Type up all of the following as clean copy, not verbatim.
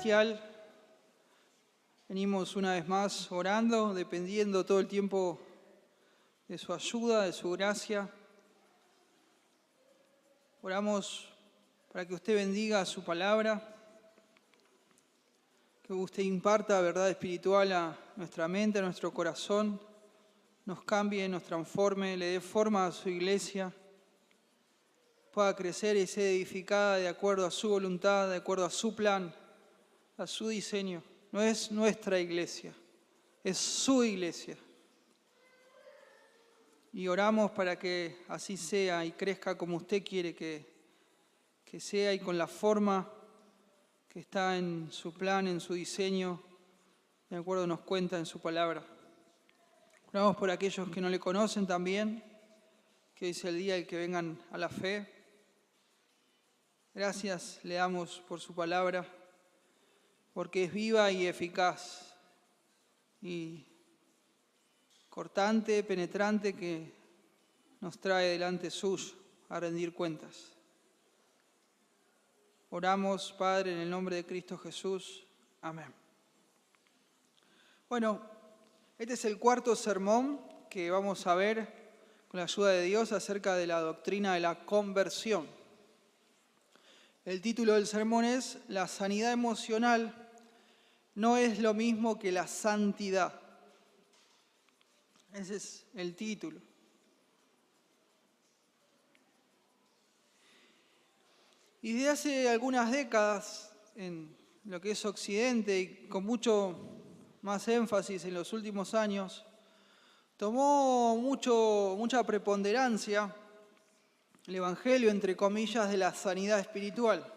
Celestial, venimos una vez más orando, dependiendo todo el tiempo de su ayuda, de su gracia. Oramos para que usted bendiga su palabra, que usted imparta verdad espiritual a nuestra mente, a nuestro corazón, nos cambie, nos transforme, le dé forma a su iglesia, pueda crecer y ser edificada de acuerdo a su voluntad, de acuerdo a su plan, a su diseño. No es nuestra iglesia, es su iglesia. Y oramos para que así sea y crezca como usted quiere que sea y con la forma que está en su plan, en su diseño, de acuerdo nos cuenta en su palabra. Oramos por aquellos que no le conocen también, que hoy es el día en que vengan a la fe. Gracias le damos por su palabra, porque es viva y eficaz y cortante, penetrante, que nos trae delante suyo a rendir cuentas. Oramos, Padre, en el nombre de Cristo Jesús. Amén. Bueno, este es el cuarto sermón que vamos a ver con la ayuda de Dios acerca de la doctrina de la conversión. El título del sermón es La sanidad emocional no es lo mismo que la santidad. Ese es el título. Y desde hace algunas décadas, en lo que es Occidente, y con mucho más énfasis en los últimos años, tomó mucha preponderancia el Evangelio, entre comillas, de la sanidad espiritual,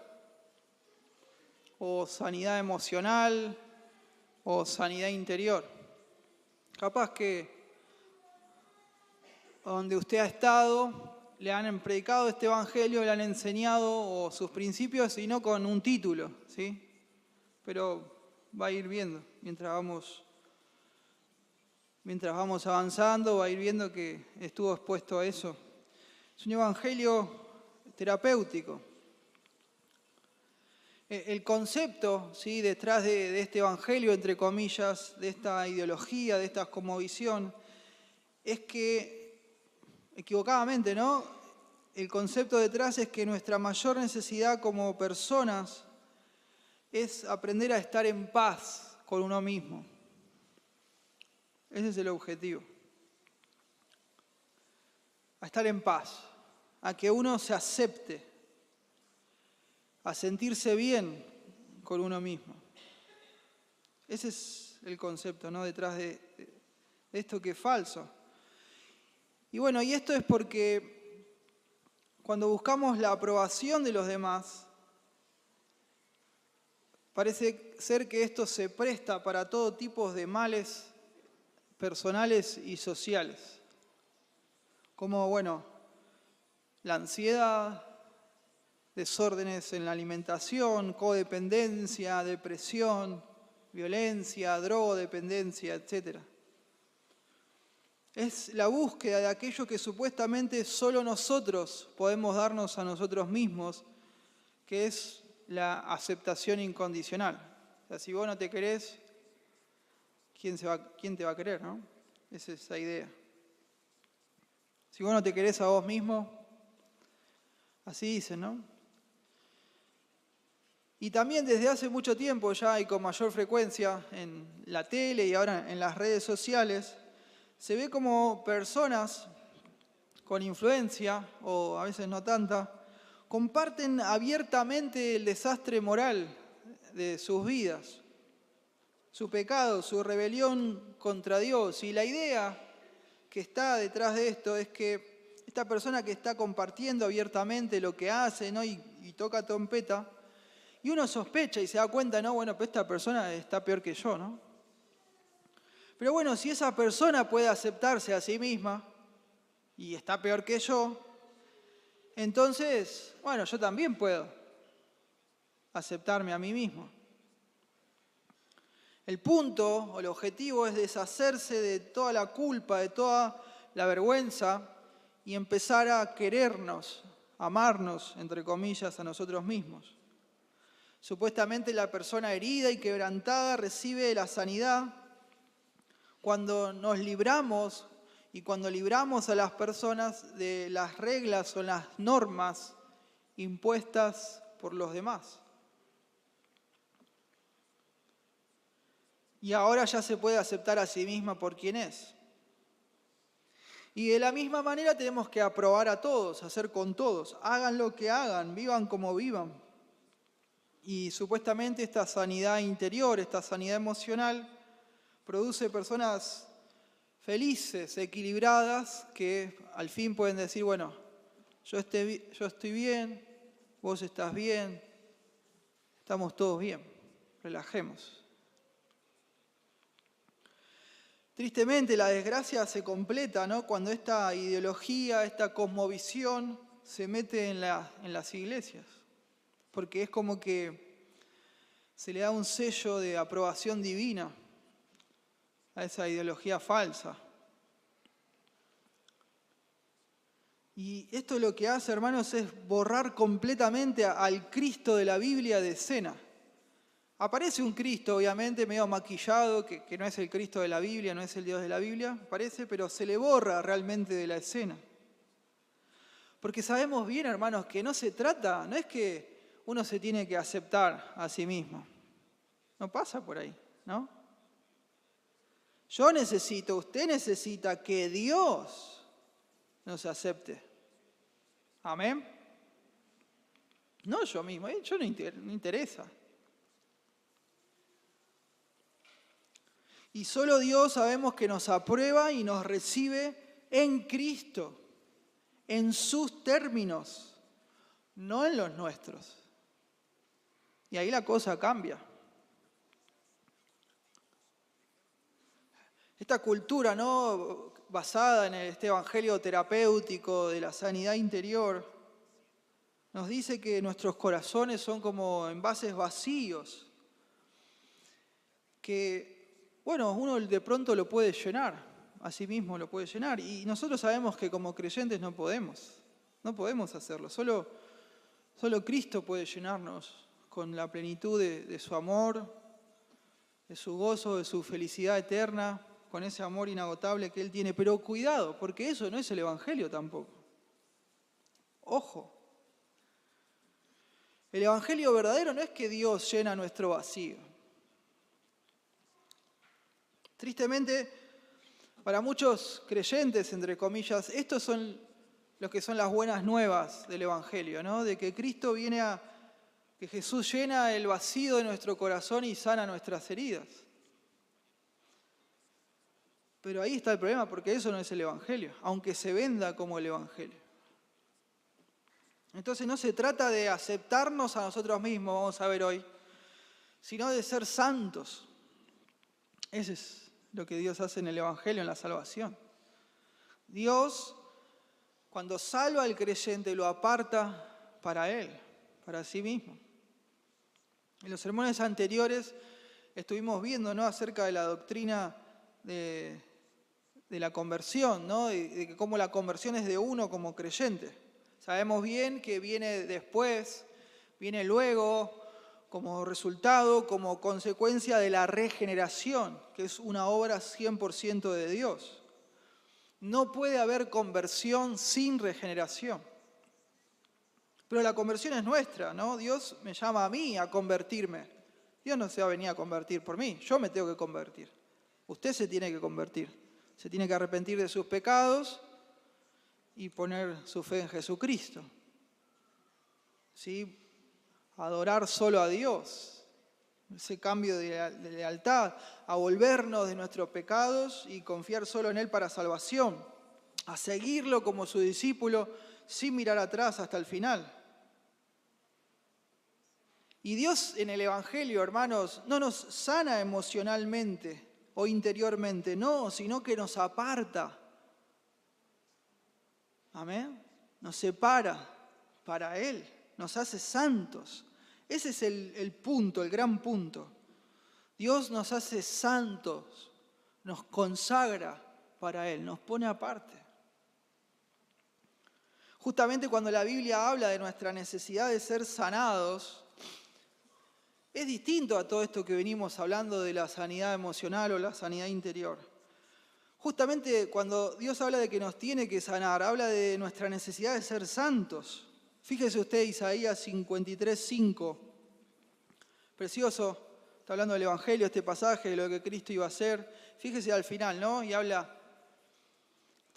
o sanidad emocional, o sanidad interior. Capaz que donde usted ha estado, le han predicado este Evangelio, le han enseñado sus principios y no con un título, ¿sí? Pero va a ir viendo, mientras vamos avanzando, va a ir viendo que estuvo expuesto a eso. Es un Evangelio terapéutico. El concepto, ¿sí?, detrás de este Evangelio, entre comillas, de esta ideología, de esta cosmovisión, es que, equivocadamente, ¿no?, el concepto detrás es que nuestra mayor necesidad como personas es aprender a estar en paz con uno mismo. Ese es el objetivo. A estar en paz, a que uno se acepte, a sentirse bien con uno mismo. Ese es el concepto, ¿no?, detrás de esto que es falso. Y bueno, y esto es porque cuando buscamos la aprobación de los demás, parece ser que esto se presta para todo tipo de males personales y sociales, como, bueno, la ansiedad, desórdenes en la alimentación, codependencia, depresión, violencia, drogodependencia, etc. Es la búsqueda de aquello que supuestamente solo nosotros podemos darnos a nosotros mismos, que es la aceptación incondicional. O sea, si vos no te querés, ¿quién te va a querer, no? Esa es esa idea. Si vos no te querés a vos mismo, así dicen, ¿no? Y también desde hace mucho tiempo ya y con mayor frecuencia en la tele y ahora en las redes sociales, se ve como personas con influencia, o a veces no tanta, comparten abiertamente el desastre moral de sus vidas, su pecado, su rebelión contra Dios. Y la idea que está detrás de esto es que esta persona que está compartiendo abiertamente lo que hace, ¿no?, y toca trompeta, y uno sospecha y se da cuenta, no, bueno, pues esta persona está peor que yo, ¿no? Pero bueno, si esa persona puede aceptarse a sí misma y está peor que yo, entonces, bueno, yo también puedo aceptarme a mí mismo. El punto o el objetivo es deshacerse de toda la culpa, de toda la vergüenza y empezar a querernos, amarnos, entre comillas, a nosotros mismos. Supuestamente la persona herida y quebrantada recibe la sanidad cuando nos libramos y cuando libramos a las personas de las reglas o las normas impuestas por los demás. Y ahora ya se puede aceptar a sí misma por quien es. Y de la misma manera tenemos que aprobar a todos, hacer con todos. Hagan lo que hagan, vivan como vivan. Y supuestamente esta sanidad interior, esta sanidad emocional, produce personas felices, equilibradas, que al fin pueden decir, bueno, yo estoy bien, vos estás bien, estamos todos bien, relajemos. Tristemente la desgracia se completa, ¿no?, cuando esta ideología, esta cosmovisión se mete en las iglesias, porque es como que se le da un sello de aprobación divina a esa ideología falsa. Y esto lo que hace, hermanos, es borrar completamente al Cristo de la Biblia de escena. Aparece un Cristo, obviamente, medio maquillado, que no es el Cristo de la Biblia, no es el Dios de la Biblia, parece, pero se le borra realmente de la escena. Porque sabemos bien, hermanos, que no es que uno se tiene que aceptar a sí mismo. No pasa por ahí, ¿no? Usted necesita que Dios nos acepte. Amén. No yo mismo, yo no interesa. Y solo Dios sabemos que nos aprueba y nos recibe en Cristo, en sus términos, no en los nuestros. Y ahí la cosa cambia. Esta cultura, ¿no?, basada en este evangelio terapéutico de la sanidad interior, nos dice que nuestros corazones son como envases vacíos, que bueno, uno de pronto lo puede llenar, a sí mismo lo puede llenar. Y nosotros sabemos que como creyentes no podemos hacerlo. Solo Cristo puede llenarnos con la plenitud de su amor, de su gozo, de su felicidad eterna, con ese amor inagotable que Él tiene. Pero cuidado, porque eso no es el Evangelio tampoco. Ojo. El Evangelio verdadero no es que Dios llena nuestro vacío. Tristemente, para muchos creyentes, entre comillas, estos son los que son las buenas nuevas del Evangelio, ¿no? De que Cristo que Jesús llena el vacío de nuestro corazón y sana nuestras heridas. Pero ahí está el problema, porque eso no es el Evangelio, aunque se venda como el Evangelio. Entonces no se trata de aceptarnos a nosotros mismos, vamos a ver hoy, sino de ser santos. Ese es lo que Dios hace en el Evangelio, en la salvación. Dios, cuando salva al creyente, lo aparta para Él, para sí mismo. En los sermones anteriores estuvimos viendo, ¿no?, acerca de la doctrina de la conversión, ¿no?, de cómo la conversión es de uno como creyente. Sabemos bien que viene después, viene luego, como resultado, como consecuencia de la regeneración, que es una obra 100% de Dios. No puede haber conversión sin regeneración. Pero la conversión es nuestra, ¿no? Dios me llama a mí a convertirme. Dios no se va a venir a convertir por mí, yo me tengo que convertir. Usted se tiene que convertir, se tiene que arrepentir de sus pecados y poner su fe en Jesucristo. ¿Sí? Adorar solo a Dios, ese cambio de lealtad, a volvernos de nuestros pecados y confiar solo en Él para salvación, a seguirlo como su discípulo sin mirar atrás hasta el final. Y Dios en el Evangelio, hermanos, no nos sana emocionalmente o interiormente, no, sino que nos aparta. Amén. Nos separa para Él. Nos hace santos. Ese es el punto, el gran punto. Dios nos hace santos, nos consagra para Él, nos pone aparte. Justamente cuando la Biblia habla de nuestra necesidad de ser sanados, Es distinto a todo esto que venimos hablando de la sanidad emocional o la sanidad interior. Justamente cuando Dios habla de que nos tiene que sanar, habla de nuestra necesidad de ser santos. Fíjese usted Isaías 53:5, precioso, está hablando del Evangelio, este pasaje, de lo que Cristo iba a hacer. Fíjese al final, ¿no? Y está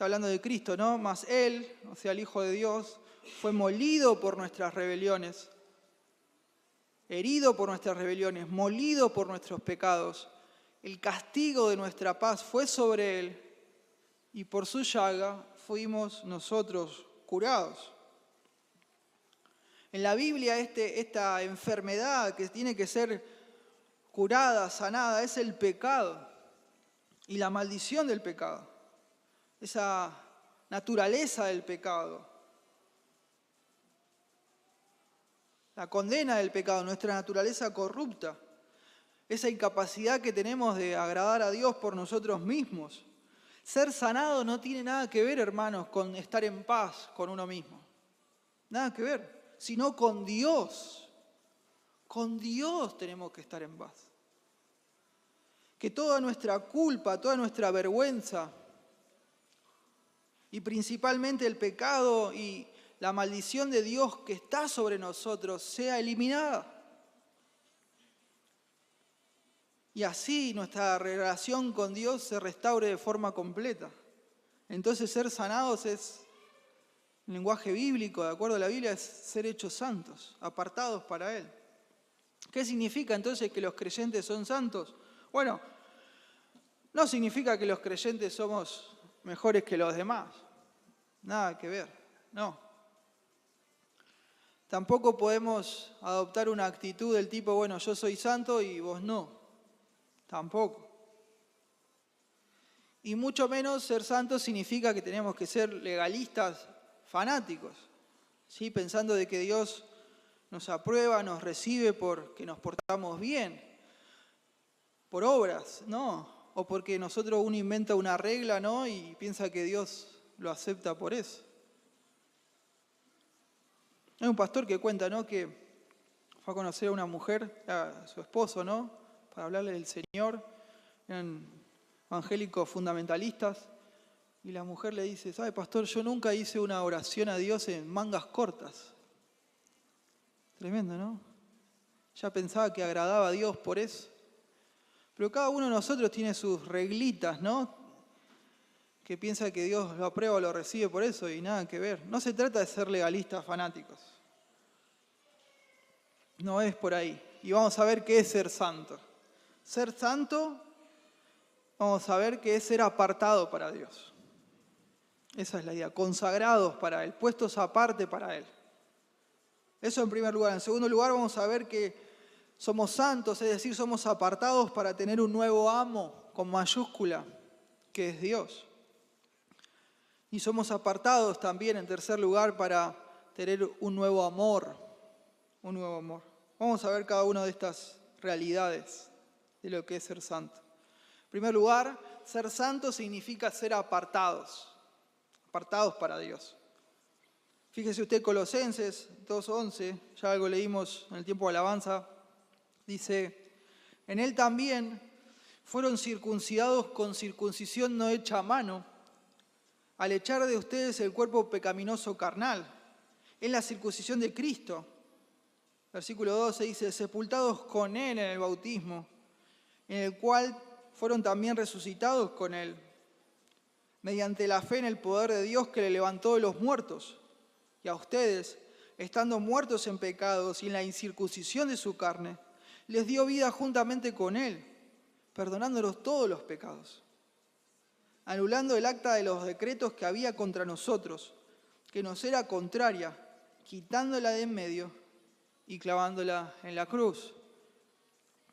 hablando de Cristo, ¿no? Mas Él, o sea, el Hijo de Dios, fue molido por nuestras rebeliones, herido por nuestras rebeliones, molido por nuestros pecados. El castigo de nuestra paz fue sobre Él y por su llaga fuimos nosotros curados. En la Biblia esta enfermedad que tiene que ser curada, sanada, es el pecado y la maldición del pecado, esa naturaleza del pecado, la condena del pecado, nuestra naturaleza corrupta, esa incapacidad que tenemos de agradar a Dios por nosotros mismos. Ser sanado no tiene nada que ver, hermanos, con estar en paz con uno mismo. Nada que ver, sino con Dios. Con Dios tenemos que estar en paz. Que toda nuestra culpa, toda nuestra vergüenza y principalmente el pecado y la maldición de Dios que está sobre nosotros sea eliminada. Y así nuestra relación con Dios se restaure de forma completa. Entonces ser sanados es, en lenguaje bíblico, de acuerdo a la Biblia, es ser hechos santos, apartados para Él. ¿Qué significa entonces que los creyentes son santos? Bueno, no significa que los creyentes somos mejores que los demás. Nada que ver, no. Tampoco podemos adoptar una actitud del tipo, bueno, yo soy santo y vos no. Tampoco. Y mucho menos ser santos significa que tenemos que ser legalistas, fanáticos, ¿sí? Pensando de que Dios nos aprueba, nos recibe porque nos portamos bien, por obras, ¿no? O porque nosotros uno inventa una regla, ¿no? Y piensa que Dios lo acepta por eso. Hay un pastor que cuenta, ¿no? Que fue a conocer a una mujer, a su esposo, ¿no? Para hablarle del Señor. Eran evangélicos fundamentalistas. Y la mujer le dice, ¿sabe, pastor? Yo nunca hice una oración a Dios en mangas cortas. Tremendo, ¿no? Ya pensaba que agradaba a Dios por eso. Pero cada uno de nosotros tiene sus reglitas, ¿no? Que piensa que Dios lo aprueba o lo recibe por eso y nada que ver. No se trata de ser legalistas fanáticos. No es por ahí. Y vamos a ver qué es ser santo. Ser santo, vamos a ver qué es ser apartado para Dios. Esa es la idea. Consagrados para Él, puestos aparte para Él. Eso en primer lugar. En segundo lugar vamos a ver que somos santos, es decir, somos apartados para tener un nuevo amo con mayúscula, que es Dios. Y somos apartados también, en tercer lugar, para tener un nuevo amor. Un nuevo amor. Vamos a ver cada una de estas realidades de lo que es ser santo. En primer lugar, ser santo significa ser apartados. Apartados para Dios. Fíjese usted Colosenses 2:11, ya algo leímos en el tiempo de alabanza, dice, en Él también fueron circuncidados con circuncisión no hecha a mano, al echar de ustedes el cuerpo pecaminoso carnal, en la circuncisión de Cristo. Versículo 12 dice, sepultados con Él en el bautismo, en el cual fueron también resucitados con Él, mediante la fe en el poder de Dios que le levantó de los muertos. Y a ustedes, estando muertos en pecados y en la incircuncisión de su carne, les dio vida juntamente con Él, perdonándolos todos los pecados, anulando el acta de los decretos que había contra nosotros, que nos era contraria, quitándola de en medio y clavándola en la cruz.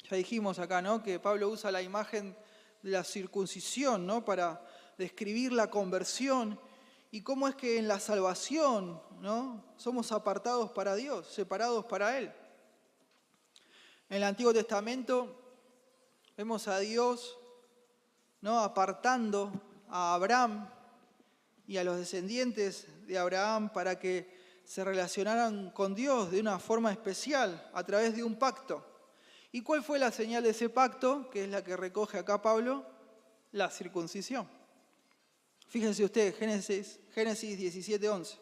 Ya dijimos acá, ¿no?, que Pablo usa la imagen de la circuncisión, ¿no?, para describir la conversión y cómo es que en la salvación, ¿no?, somos apartados para Dios, separados para Él. En el Antiguo Testamento vemos a Dios, ¿no?, apartando a Abraham y a los descendientes de Abraham para que se relacionaran con Dios de una forma especial a través de un pacto. ¿Y cuál fue la señal de ese pacto? Que es la que recoge acá Pablo, la circuncisión. Fíjense ustedes, Génesis 17:11.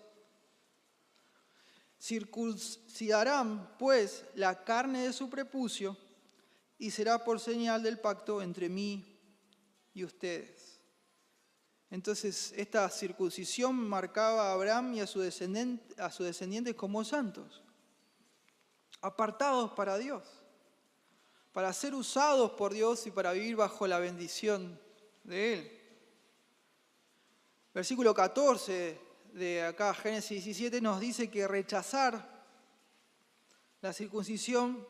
Circuncidarán, pues, la carne de su prepucio y será por señal del pacto entre mí y ustedes. Entonces, esta circuncisión marcaba a Abraham y a sus descendientes como santos, apartados para Dios, para ser usados por Dios y para vivir bajo la bendición de Él. Versículo 14 de acá, Génesis 17, nos dice que rechazar la circuncisión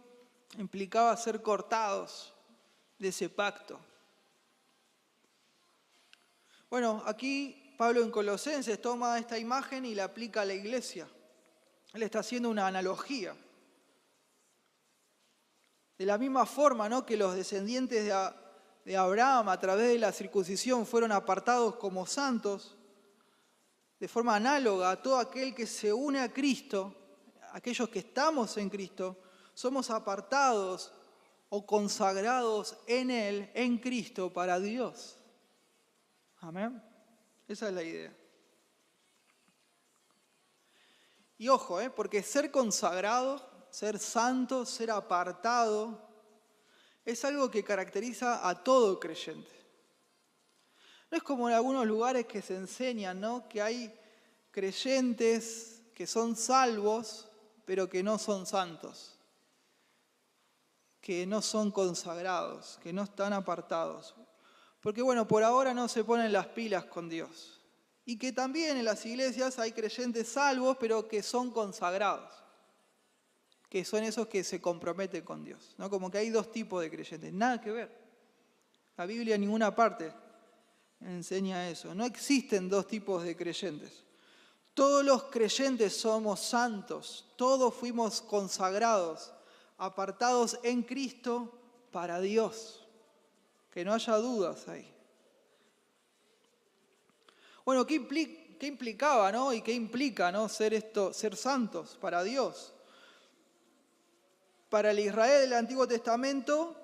implicaba ser cortados de ese pacto. Bueno, aquí Pablo en Colosenses toma esta imagen y la aplica a la iglesia. Él está haciendo una analogía. De la misma forma, ¿no?, que los descendientes de Abraham a través de la circuncisión fueron apartados como santos, de forma análoga a todo aquel que se une a Cristo, aquellos que estamos en Cristo, somos apartados o consagrados en Él, en Cristo, para Dios. Amén. Esa es la idea. Y ojo, porque ser consagrado, ser santo, ser apartado, es algo que caracteriza a todo creyente. No es como en algunos lugares que se enseñan, ¿no?, que hay creyentes que son salvos, pero que no son santos, que no son consagrados, que no están apartados. Porque bueno, por ahora no se ponen las pilas con Dios. Y que también en las iglesias hay creyentes salvos, pero que son consagrados, que son esos que se comprometen con Dios, ¿no? Como que hay dos tipos de creyentes, nada que ver. La Biblia en ninguna parte enseña eso. No existen dos tipos de creyentes. Todos los creyentes somos santos, todos fuimos consagrados, apartados en Cristo para Dios. Que no haya dudas ahí. Bueno, ¿qué implicaba, ¿no? ¿Y qué implica, ¿no?, ser santos para Dios? Para el Israel del Antiguo Testamento,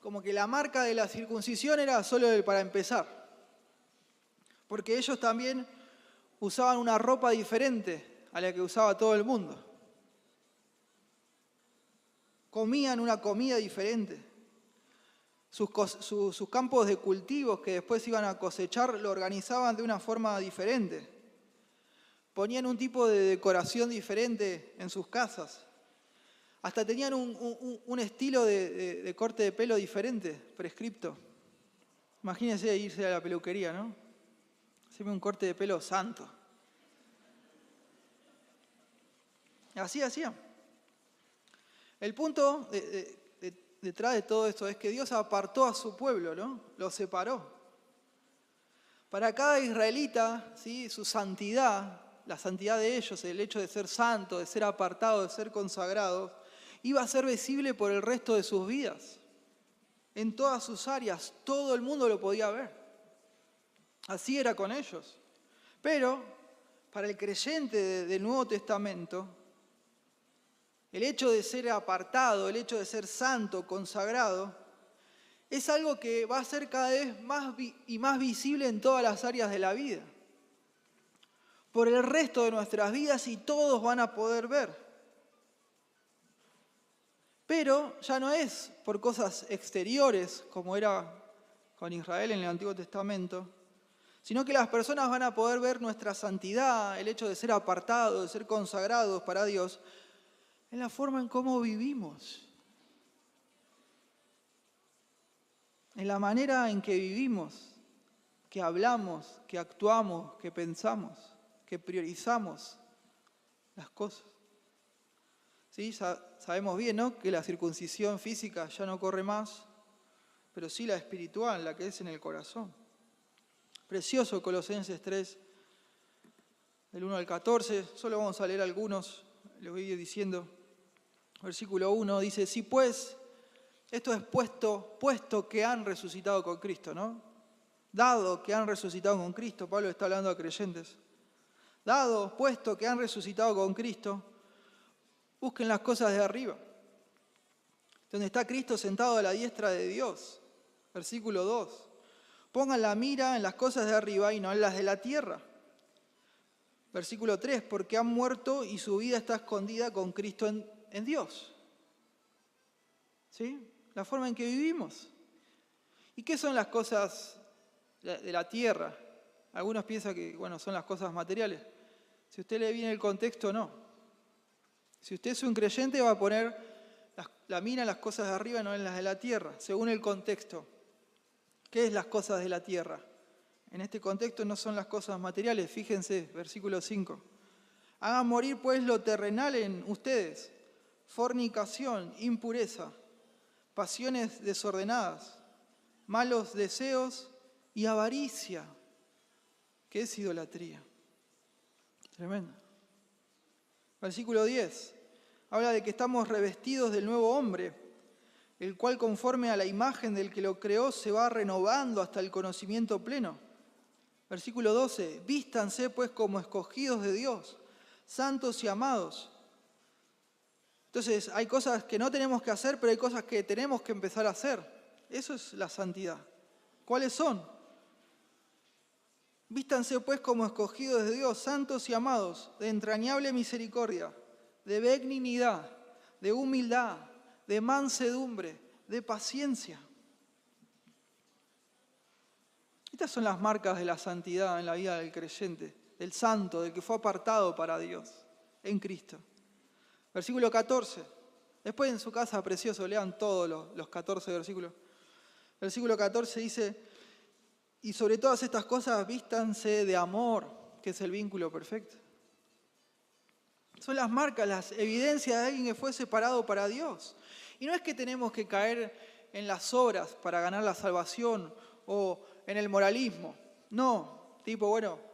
como que la marca de la circuncisión era solo para empezar. Porque ellos también usaban una ropa diferente a la que usaba todo el mundo. Comían una comida diferente. Sus campos de cultivos que después iban a cosechar lo organizaban de una forma diferente. Ponían un tipo de decoración diferente en sus casas. Hasta tenían un estilo de corte de pelo diferente, prescripto. Imagínense irse a la peluquería, ¿no? Hacerme un corte de pelo santo. Así hacían. El punto detrás de todo esto es que Dios apartó a su pueblo, ¿no? Lo separó. Para cada israelita, ¿sí?, su santidad, la santidad de ellos, el hecho de ser santo, de ser apartado, de ser consagrado, iba a ser visible por el resto de sus vidas. En todas sus áreas, todo el mundo lo podía ver. Así era con ellos. Pero para el creyente del Nuevo Testamento, el hecho de ser apartado, el hecho de ser santo, consagrado, es algo que va a ser cada vez más y más visible en todas las áreas de la vida. Por el resto de nuestras vidas y todos van a poder ver. Pero ya no es por cosas exteriores como era con Israel en el Antiguo Testamento, sino que las personas van a poder ver nuestra santidad, el hecho de ser apartados, de ser consagrados para Dios, en la forma en cómo vivimos, en la manera en que vivimos, que hablamos, que actuamos, que pensamos, que priorizamos las cosas. ¿Sí? Sabemos bien, ¿no?, que la circuncisión física ya no corre más, pero sí la espiritual, la que es en el corazón. Precioso Colosenses 3, del 1 al 14, solo vamos a leer algunos, les voy diciendo. Versículo 1 dice, sí pues, esto es puesto que han resucitado con Cristo, ¿no? Dado que han resucitado con Cristo, Pablo está hablando a creyentes. Dado, puesto que han resucitado con Cristo, busquen las cosas de arriba, donde está Cristo sentado a la diestra de Dios. Versículo 2. Pongan la mira en las cosas de arriba y no en las de la tierra. Versículo 3. Porque han muerto y su vida está escondida con Cristo en Dios. ¿Sí? La forma en que vivimos. ¿Y qué son las cosas de la tierra? Algunos piensan que, son las cosas materiales. Si usted lee bien el contexto, no. Si usted es un creyente, va a poner la mira en las cosas de arriba y no en las de la tierra, según el contexto. ¿Qué es las cosas de la tierra? En este contexto no son las cosas materiales. Fíjense, versículo 5. Hagan morir pues lo terrenal en ustedes: fornicación, impureza, pasiones desordenadas, malos deseos y avaricia, que es idolatría. Tremendo. Versículo 10. Habla de que estamos revestidos del nuevo hombre, el cual conforme a la imagen del que lo creó se va renovando hasta el conocimiento pleno. Versículo 12. Vístanse pues como escogidos de Dios, santos y amados. Entonces hay cosas que no tenemos que hacer, pero hay cosas que tenemos que empezar a hacer. Eso es la santidad. ¿Cuáles son? Vístanse pues como escogidos de Dios, santos y amados, de entrañable misericordia, de benignidad, de humildad, de mansedumbre, de paciencia. Estas son las marcas de la santidad en la vida del creyente, del santo, del que fue apartado para Dios, en Cristo. Versículo 14. Después en su casa, precioso, lean todos los 14 versículos. Versículo 14 dice: y sobre todas estas cosas vístanse de amor, que es el vínculo perfecto. Son las marcas, las evidencias de alguien que fue separado para Dios. Y no es que tenemos que caer en las obras para ganar la salvación o en el moralismo. No,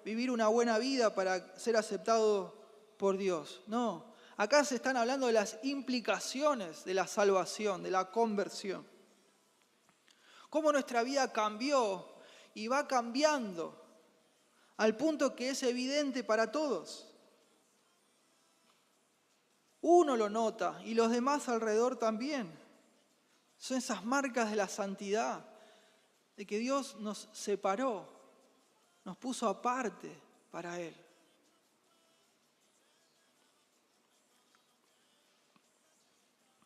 vivir una buena vida para ser aceptado por Dios. No, acá se están hablando de las implicaciones de la salvación, de la conversión. Cómo nuestra vida cambió y va cambiando al punto que es evidente para todos. Uno lo nota y los demás alrededor también. Son esas marcas de la santidad, de que Dios nos separó, nos puso aparte para Él.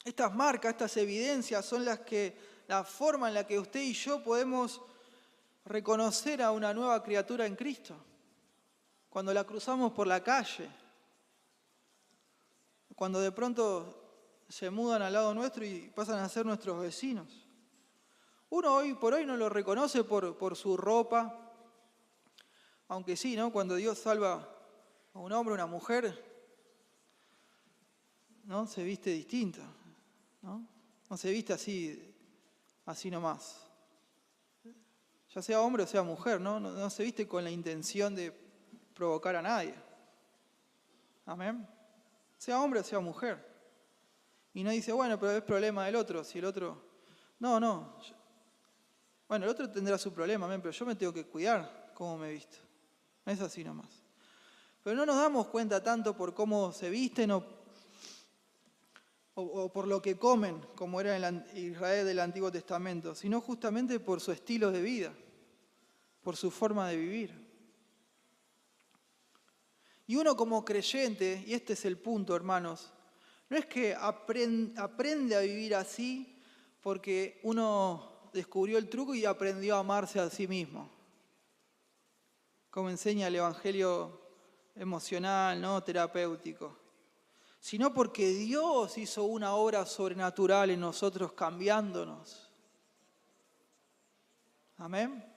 Estas marcas, estas evidencias son la forma en la que usted y yo podemos reconocer a una nueva criatura en Cristo. Cuando la cruzamos por la calle, cuando de pronto se mudan al lado nuestro y pasan a ser nuestros vecinos. Uno hoy por hoy no lo reconoce por su ropa, aunque sí, ¿no? Cuando Dios salva a un hombre o una mujer, ¿no? Se viste distinto, ¿no? No se viste así nomás. Ya sea hombre o sea mujer, ¿no? No se viste con la intención de provocar a nadie. Amén. Sea hombre o sea mujer. Y no dice, pero es problema del otro. Si el otro... No. Bueno, el otro tendrá su problema, amén, pero yo me tengo que cuidar cómo me visto. No es así nomás. Pero no nos damos cuenta tanto por cómo se visten o por lo que comen, como era en Israel del Antiguo Testamento, sino justamente por su estilo de vida, por su forma de vivir. Y uno como creyente, y este es el punto, hermanos, no es que aprende a vivir así porque uno descubrió el truco y aprendió a amarse a sí mismo, como enseña el Evangelio emocional, ¿no? Terapéutico, sino porque Dios hizo una obra sobrenatural en nosotros cambiándonos. Amén.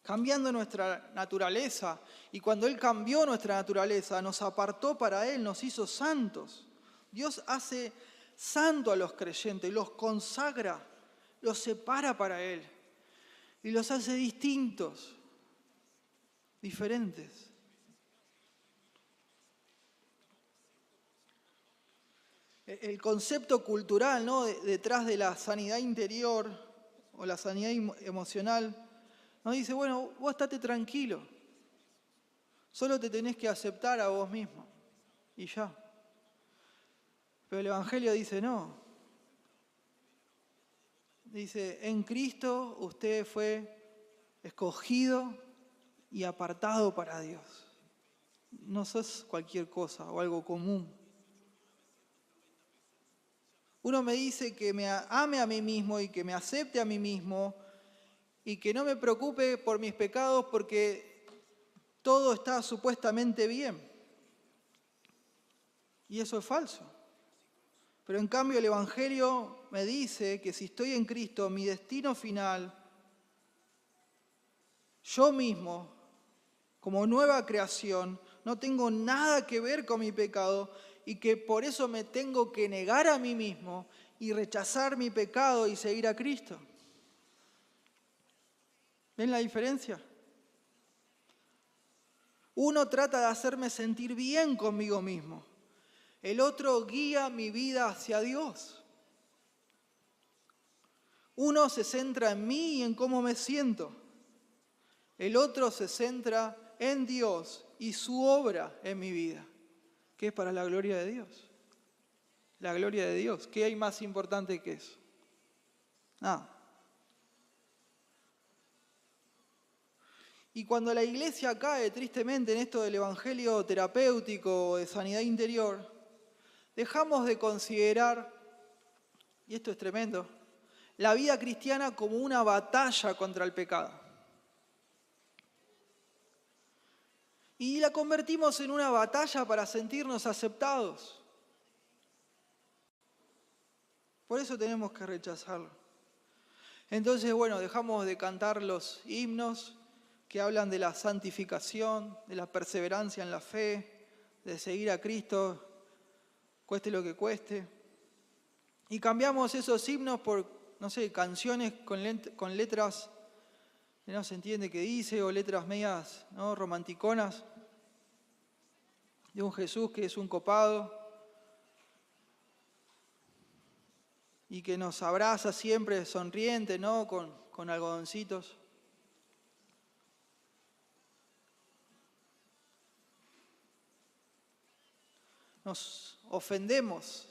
Cambiando nuestra naturaleza. Y cuando Él cambió nuestra naturaleza, nos apartó para Él, nos hizo santos. Dios hace santo a los creyentes, los consagra, los separa para Él. Y los hace distintos, diferentes. El concepto cultural, ¿no? Detrás de la sanidad interior o la sanidad emocional, nos dice, vos estate tranquilo, solo te tenés que aceptar a vos mismo y ya. Pero el Evangelio dice no. Dice, en Cristo usted fue escogido y apartado para Dios. No sos cualquier cosa o algo común. Uno me dice que me ame a mí mismo y que me acepte a mí mismo y que no me preocupe por mis pecados porque todo está supuestamente bien. Y eso es falso. Pero en cambio el Evangelio me dice que si estoy en Cristo, mi destino final, yo mismo, como nueva creación, no tengo nada que ver con mi pecado y que por eso me tengo que negar a mí mismo y rechazar mi pecado y seguir a Cristo. ¿Ven la diferencia? Uno trata de hacerme sentir bien conmigo mismo. El otro guía mi vida hacia Dios. Uno se centra en mí y en cómo me siento. El otro se centra en Dios y su obra en mi vida, que es para la gloria de Dios. La gloria de Dios. ¿Qué hay más importante que eso? Nada. Y cuando la iglesia cae tristemente en esto del evangelio terapéutico o de sanidad interior, dejamos de considerar, y esto es tremendo, la vida cristiana como una batalla contra el pecado. Y la convertimos en una batalla para sentirnos aceptados. Por eso tenemos que rechazarlo. Entonces, bueno, dejamos de cantar los himnos que hablan de la santificación, de la perseverancia en la fe, de seguir a Cristo, cueste lo que cueste. Y cambiamos esos himnos por, no sé, canciones con letras que no se entiende qué dice, o letras medias, ¿no?, romanticonas, de un Jesús que es un copado y que nos abraza siempre sonriente, ¿no?, con algodoncitos. Nos ofendemos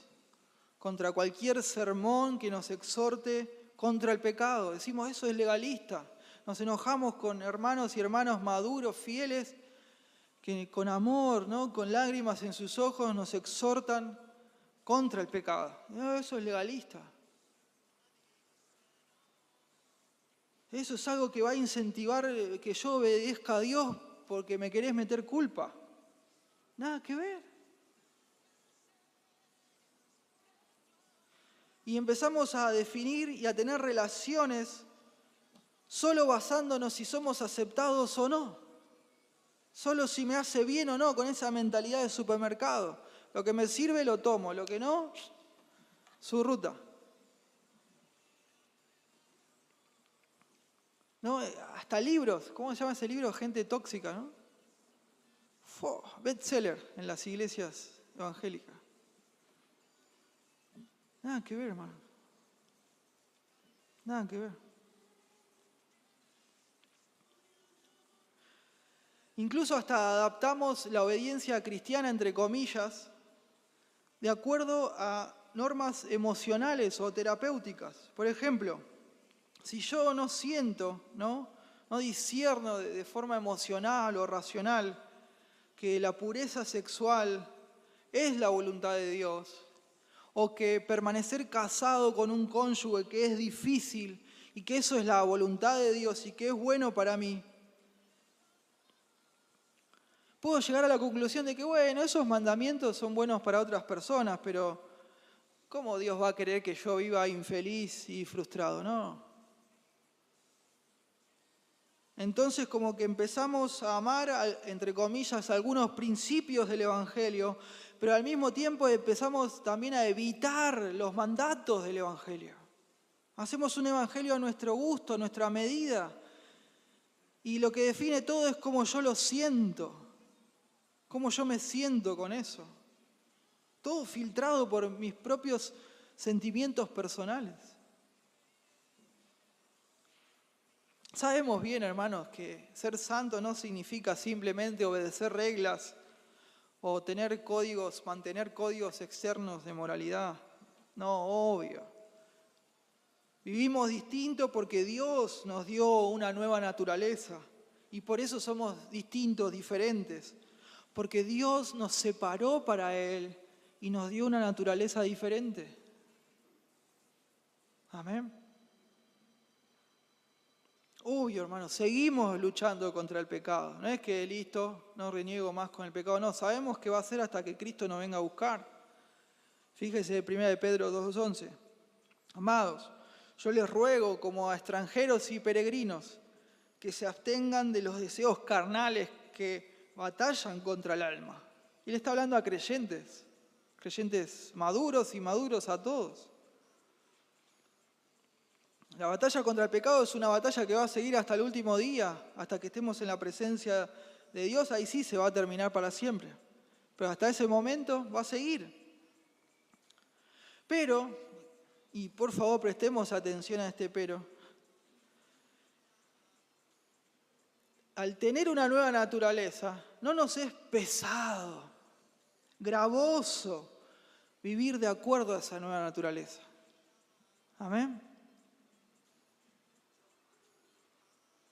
contra cualquier sermón que nos exhorte contra el pecado. Decimos, eso es legalista. Nos enojamos con hermanos y hermanas maduros, fieles, que con amor, ¿no?, con lágrimas en sus ojos nos exhortan contra el pecado. No, eso es legalista. Eso es algo que va a incentivar que yo obedezca a Dios porque me querés meter culpa. Nada que ver. Y empezamos a definir y a tener relaciones solo basándonos si somos aceptados o no. Solo si me hace bien o no, con esa mentalidad de supermercado. Lo que me sirve lo tomo, lo que no, su ruta. ¿No? Hasta libros, ¿cómo se llama ese libro? Gente tóxica, ¿no? Bestseller en las iglesias evangélicas. Nada que ver, hermano. Nada que ver. Incluso hasta adaptamos la obediencia cristiana, entre comillas, de acuerdo a normas emocionales o terapéuticas. Por ejemplo, si yo no siento, no discierno de forma emocional o racional que la pureza sexual es la voluntad de Dios, o que permanecer casado con un cónyuge que es difícil y que eso es la voluntad de Dios y que es bueno para mí, puedo llegar a la conclusión de que, bueno, esos mandamientos son buenos para otras personas, pero ¿cómo Dios va a querer que yo viva infeliz y frustrado? No. Entonces como que empezamos a amar, entre comillas, algunos principios del Evangelio, pero al mismo tiempo empezamos también a evitar los mandatos del Evangelio. Hacemos un Evangelio a nuestro gusto, a nuestra medida, y lo que define todo es cómo yo lo siento, cómo yo me siento con eso. Todo filtrado por mis propios sentimientos personales. Sabemos bien, hermanos, que ser santo no significa simplemente obedecer reglas o mantener códigos externos de moralidad. No, obvio. Vivimos distinto porque Dios nos dio una nueva naturaleza y por eso somos distintos, diferentes, porque Dios nos separó para Él y nos dio una naturaleza diferente. Amén. Uy, hermanos, seguimos luchando contra el pecado. No es que listo, no reniego más con el pecado. No, sabemos que va a ser hasta que Cristo nos venga a buscar. Fíjese 1 de Pedro 2:11. Amados, yo les ruego como a extranjeros y peregrinos que se abstengan de los deseos carnales que batallan contra el alma. Y le está hablando a creyentes maduros y maduros a todos. La batalla contra el pecado es una batalla que va a seguir hasta el último día, hasta que estemos en la presencia de Dios. Ahí sí se va a terminar para siempre. Pero hasta ese momento va a seguir. Pero, y por favor prestemos atención a este pero, al tener una nueva naturaleza, no nos es pesado, gravoso vivir de acuerdo a esa nueva naturaleza. Amén.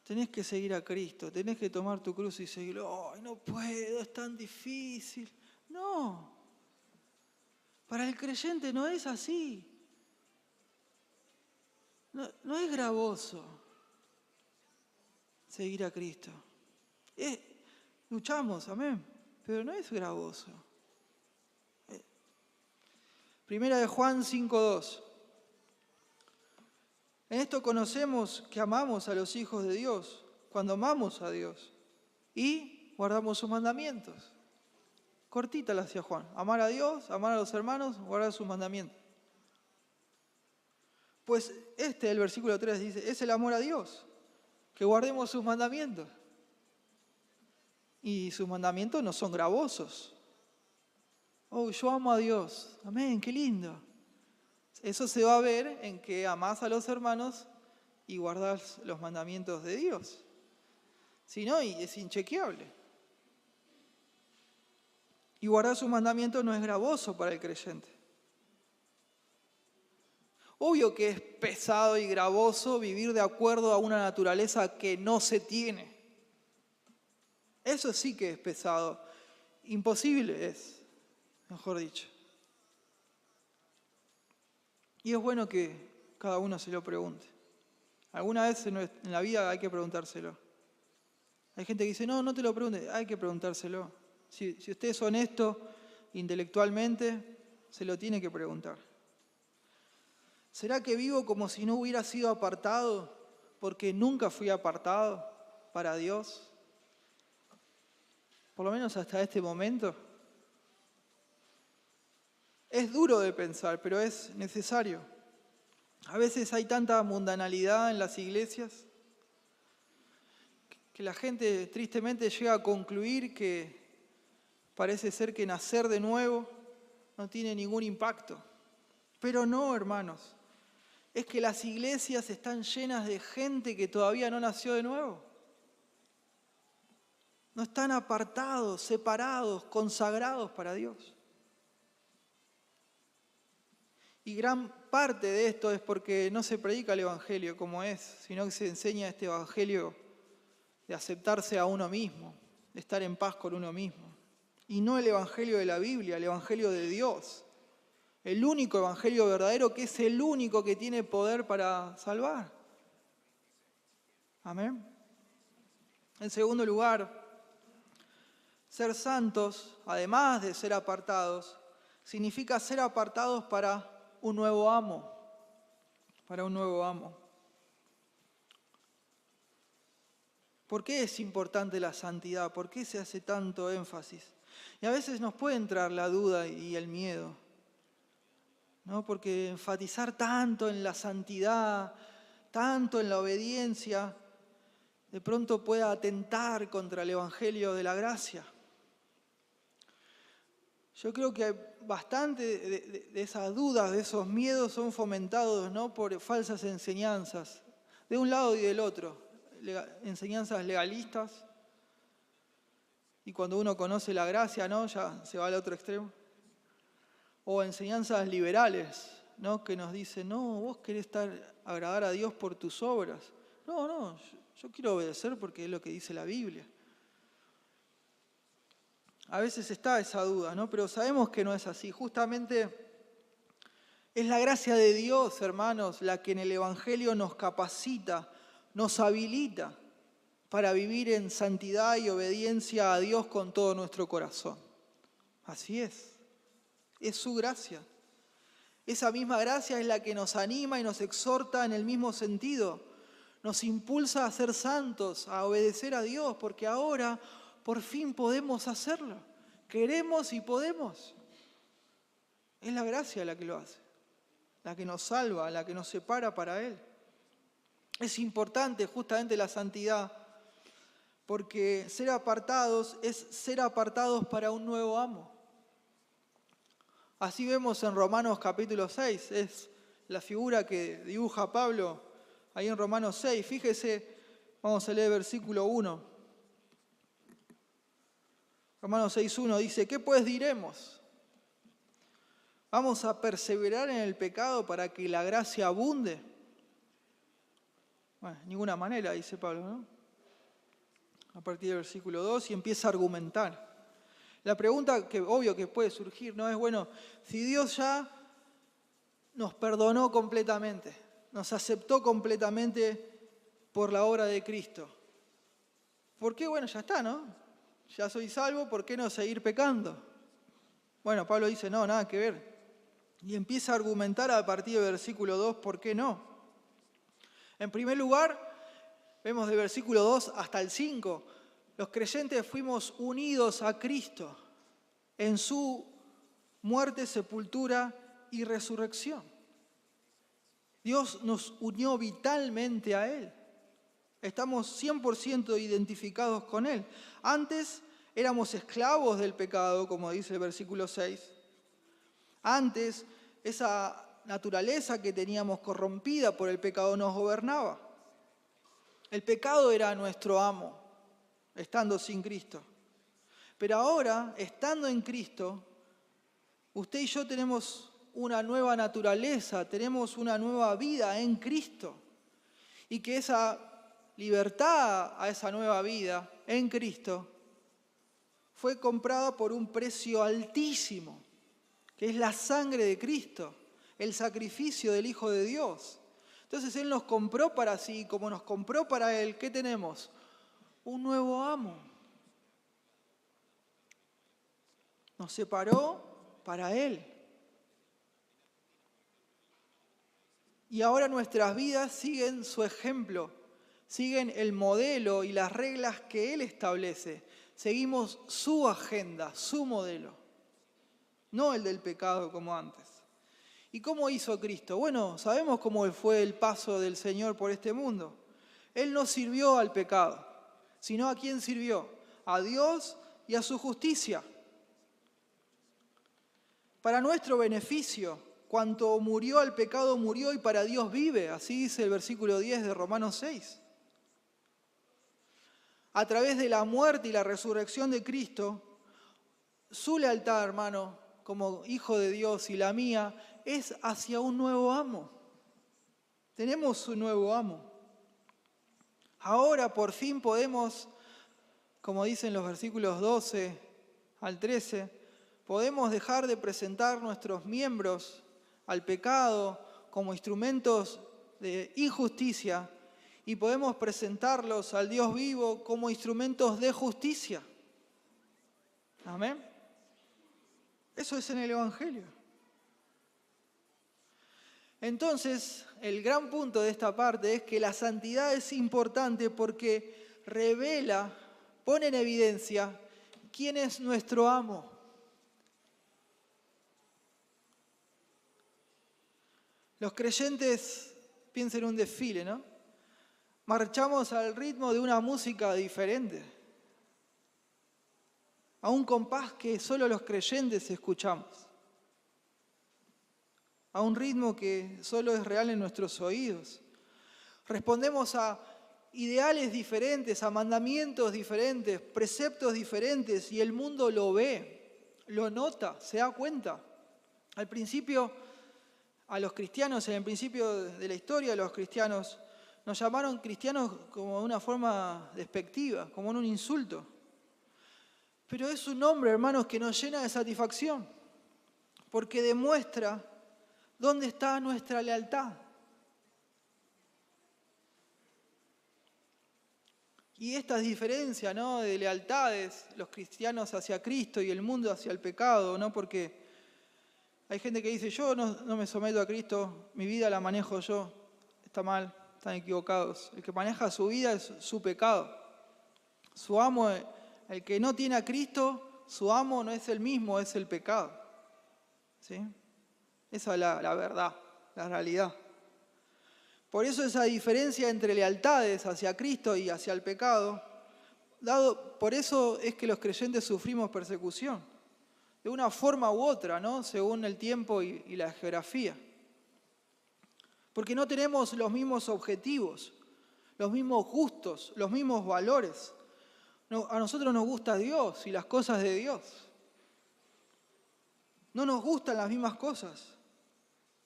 Tenés que seguir a Cristo, tenés que tomar tu cruz y seguirlo. ¡Ay, no puedo, es tan difícil! No, para el creyente no es así. No es gravoso seguir a Cristo. Luchamos, amén, pero no es gravoso. Primera de Juan 5:2. En esto conocemos que amamos a los hijos de Dios, cuando amamos a Dios y guardamos sus mandamientos. Cortita la hacía Juan. Amar a Dios, amar a los hermanos, guardar sus mandamientos. Pues el versículo 3 dice, es el amor a Dios, que guardemos sus mandamientos. Y sus mandamientos no son gravosos. Oh, yo amo a Dios. Amén, qué lindo. Eso se va a ver en que amás a los hermanos y guardás los mandamientos de Dios. Si no, es inchequeable. Y guardar sus mandamientos no es gravoso para el creyente. Obvio que es pesado y gravoso vivir de acuerdo a una naturaleza que no se tiene. Eso sí que es pesado. Imposible es, mejor dicho. Y es bueno que cada uno se lo pregunte. Alguna vez en la vida hay que preguntárselo. Hay gente que dice, no te lo preguntes, hay que preguntárselo. Si usted es honesto intelectualmente, se lo tiene que preguntar. ¿Será que vivo como si no hubiera sido apartado porque nunca fui apartado para Dios? Por lo menos hasta este momento. Es duro de pensar, pero es necesario. A veces hay tanta mundanalidad en las iglesias que la gente tristemente llega a concluir que parece ser que nacer de nuevo no tiene ningún impacto. Pero no, hermanos. Es que las iglesias están llenas de gente que todavía no nació de nuevo. No están apartados, separados, consagrados para Dios. Y gran parte de esto es porque no se predica el Evangelio como es, sino que se enseña este Evangelio de aceptarse a uno mismo, de estar en paz con uno mismo. Y no el Evangelio de la Biblia, el Evangelio de Dios. El único Evangelio verdadero que es el único que tiene poder para salvar. Amén. En segundo lugar, ser santos, además de ser apartados, significa ser apartados para un nuevo amo. Para un nuevo amo. ¿Por qué es importante la santidad? ¿Por qué se hace tanto énfasis? Y a veces nos puede entrar la duda y el miedo, ¿no? Porque enfatizar tanto en la santidad, tanto en la obediencia, de pronto puede atentar contra el Evangelio de la gracia. Yo creo que bastante de esas dudas, de esos miedos son fomentados, ¿no?, por falsas enseñanzas, de un lado y del otro, enseñanzas legalistas Y cuando uno conoce la gracia, ¿no? Ya se va al otro extremo. O enseñanzas liberales, ¿no? Que nos dicen, no, vos querés agradar a Dios por tus obras. No, yo quiero obedecer porque es lo que dice la Biblia. A veces está esa duda, ¿no? Pero sabemos que no es así. Justamente es la gracia de Dios, hermanos, la que en el Evangelio nos capacita, nos habilita para vivir en santidad y obediencia a Dios con todo nuestro corazón. Así es su gracia. Esa misma gracia es la que nos anima y nos exhorta en el mismo sentido. Nos impulsa a ser santos, a obedecer a Dios, porque ahora por fin podemos hacerlo. Queremos y podemos. Es la gracia la que lo hace, la que nos salva, la que nos separa para Él. Es importante justamente la santidad, porque ser apartados es ser apartados para un nuevo amo. Así vemos en Romanos capítulo 6, es la figura que dibuja Pablo ahí en Romanos 6. Fíjese, vamos a leer versículo 1. Romanos 6:1 dice, ¿qué pues diremos? ¿Vamos a perseverar en el pecado para que la gracia abunde? Bueno, de ninguna manera, dice Pablo, ¿no? A partir del versículo 2 y empieza a argumentar. La pregunta que obvio que puede surgir, ¿no? Es, bueno, si Dios ya nos perdonó completamente, nos aceptó completamente por la obra de Cristo, ¿por qué? Bueno, ya está, ¿no? Ya soy salvo, ¿por qué no seguir pecando? Bueno, Pablo dice, no, nada que ver. Y empieza a argumentar a partir del versículo 2, ¿por qué no? En primer lugar, vemos del versículo 2 hasta el 5, los creyentes fuimos unidos a Cristo en su muerte, sepultura y resurrección. Dios nos unió vitalmente a Él. Estamos 100% identificados con Él. Antes éramos esclavos del pecado, como dice el versículo 6. Antes esa naturaleza que teníamos corrompida por el pecado nos gobernaba. El pecado era nuestro amo, estando sin Cristo. Pero ahora, estando en Cristo, usted y yo tenemos una nueva naturaleza, tenemos una nueva vida en Cristo. Y que esa libertad a esa nueva vida en Cristo fue comprada por un precio altísimo, que es la sangre de Cristo, el sacrificio del Hijo de Dios. Entonces Él nos compró para sí, como nos compró para Él, ¿qué tenemos? Un nuevo amo. Nos separó para Él. Y ahora nuestras vidas siguen su ejemplo, siguen el modelo y las reglas que Él establece. Seguimos su agenda, su modelo, no el del pecado como antes. ¿Y cómo hizo Cristo? Bueno, sabemos cómo fue el paso del Señor por este mundo. Él no sirvió al pecado, sino ¿a quién sirvió? A Dios y a su justicia. Para nuestro beneficio, cuanto murió al pecado, murió y para Dios vive. Así dice el versículo 10 de Romanos 6. A través de la muerte y la resurrección de Cristo, su lealtad, hermano, como hijo de Dios y la mía, es hacia un nuevo amo. Tenemos un nuevo amo. Ahora por fin podemos, como dicen los versículos 12 al 13, podemos dejar de presentar nuestros miembros al pecado como instrumentos de injusticia y podemos presentarlos al Dios vivo como instrumentos de justicia. Amén. Eso es en el Evangelio. Entonces, el gran punto de esta parte es que la santidad es importante porque revela, pone en evidencia quién es nuestro amo. Los creyentes, piensen en un desfile, ¿no? Marchamos al ritmo de una música diferente, a un compás que solo los creyentes escuchamos, a un ritmo que solo es real en nuestros oídos. Respondemos a ideales diferentes, a mandamientos diferentes, preceptos diferentes, y el mundo lo ve, lo nota, se da cuenta. Al principio, a los cristianos, en el principio de la historia, los cristianos nos llamaron cristianos como de una forma despectiva, como en un insulto. Pero es un nombre, hermanos, que nos llena de satisfacción, porque demuestra dónde está nuestra lealtad. Y estas diferencias, ¿no?, de lealtades, los cristianos hacia Cristo y el mundo hacia el pecado, ¿no? Porque hay gente que dice, yo no me someto a Cristo, mi vida la manejo yo. Está mal, están equivocados. El que maneja su vida es su pecado. Su amo, el que no tiene a Cristo, su amo no es el mismo, es el pecado. ¿Sí? Esa es la verdad, la realidad. Por eso esa diferencia entre lealtades hacia Cristo y hacia el pecado, por eso es que los creyentes sufrimos persecución, de una forma u otra, ¿no?, según el tiempo y la geografía. Porque no tenemos los mismos objetivos, los mismos gustos, los mismos valores. No, a nosotros nos gusta Dios y las cosas de Dios. No nos gustan las mismas cosas.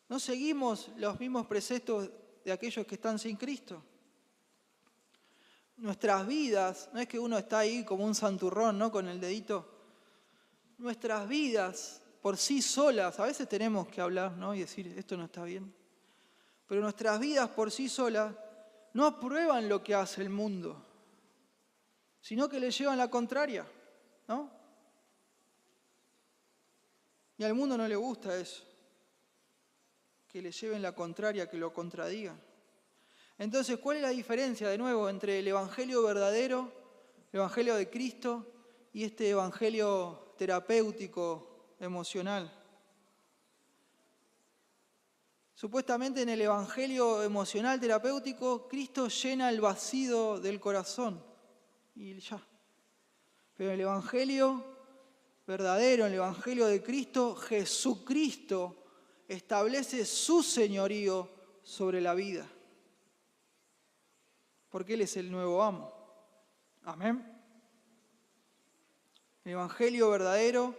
No seguimos los mismos preceptos de aquellos que están sin Cristo. Nuestras vidas, no es que uno está ahí como un santurrón, ¿no?, con el dedito. Nuestras vidas por sí solas, a veces tenemos que hablar, ¿no?, y decir, esto no está bien. Pero nuestras vidas por sí solas no aprueban lo que hace el mundo, sino que le llevan la contraria, ¿no? Y al mundo no le gusta eso, que le lleven la contraria, que lo contradigan. Entonces, ¿cuál es la diferencia, de nuevo, entre el evangelio verdadero, el evangelio de Cristo, y este evangelio terapéutico, emocional? Supuestamente en el evangelio emocional terapéutico, Cristo llena el vacío del corazón y ya. Pero en el evangelio verdadero, en el evangelio de Cristo, Jesucristo establece su señorío sobre la vida. Porque Él es el nuevo amo. Amén. En el evangelio verdadero,